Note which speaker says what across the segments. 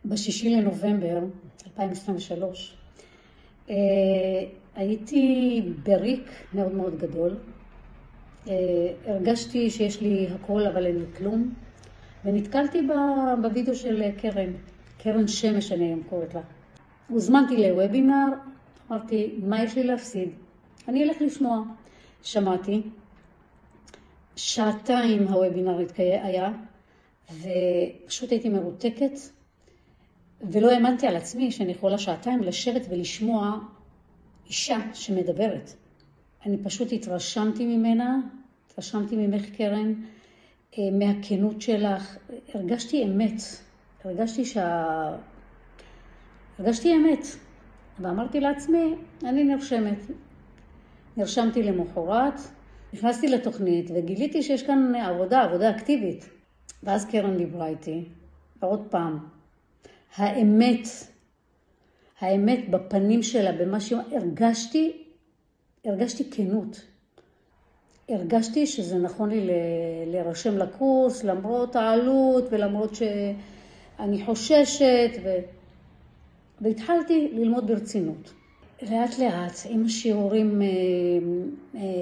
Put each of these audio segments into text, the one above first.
Speaker 1: ב6 לנובמבר 2023 הייתי בריק מאוד מאוד גדול. הרגשתי שיש לי הכל אבל אין לי כלום, ונתקלתי בווידאו של קרן שמש, אני היום קוראת לה. הוזמנתי לוובינר, אמרתי מה יש לי להפסיד, אני אלך לשמוע. שמעתי, שעתיים הוובינר היה, ופשוט הייתי מרותקת, ולא האמנתי על עצמי שאני יכולה שעתיים לשבת ולשמוע אישה שמדברת. אני פשוט התרשמתי ממנה, התרשמתי ממך קרן, מהכנות שלך. הרגשתי אמת, הרגשתי אמת, ואמרתי לעצמי, אני נרשמתי למחרת, נכנסתי לתוכנית וגיליתי שיש כאן עבודה אקטיבית. ואז קרן דיברה איתי, ועוד פעם, האמת בפנים שלה, במה הרגשתי כנות. הרגשתי שזה נכון לי להירשם לקורס, למרות העלות ולמרות שאני חוששת, והתחלתי ללמוד ברצינות. לאט לאט, עם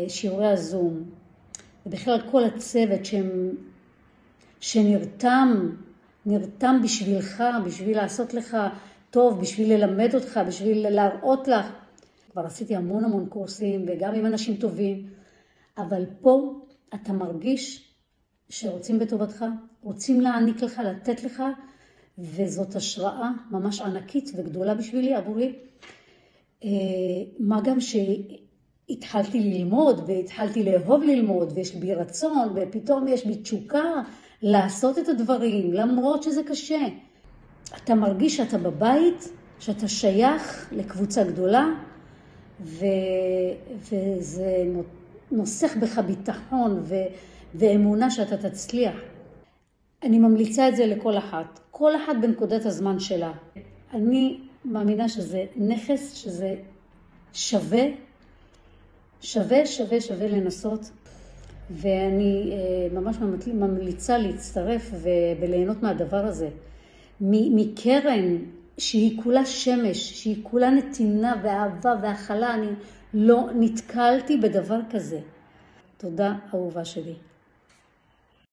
Speaker 1: שיעורי הזום, ובכלל כל הצוות שנרתם בשבילך, בשביל לעשות לך טוב, בשביל ללמד אותך, בשביל להראות לך. כבר עשיתי המון קורסים, וגם עם אנשים טובים, אבל פה אתה מרגיש שרוצים בטובתך, רוצים להעניק לך, לתת לך, וזאת השראה ממש ענקית וגדולה בשבילי, עבורי. מה גם שהתחלתי ללמוד, והתחלתי לאהוב ללמוד, ויש בי רצון, ופתאום יש בי תשוקה לעשות את הדברים, למרות שזה קשה. אתה מרגיש שאתה בבית, שאתה שייך לקבוצה גדולה, וזה נוסח בך ביטחון ואמונה שאתה תצליח. אני ממליצה את זה לכל אחת, כל אחת בנקודת הזמן שלה. אני מאמינה שזה נכס, שזה שווה לנסות, ואני ממש ממליצה להצטרף וליהנות מהדבר הזה. מקרן שהיא כולה שמש, שהיא כולה נתינה ואהבה והכלה, אני לא נתקלתי בדבר כזה. תודה אהובה שלי.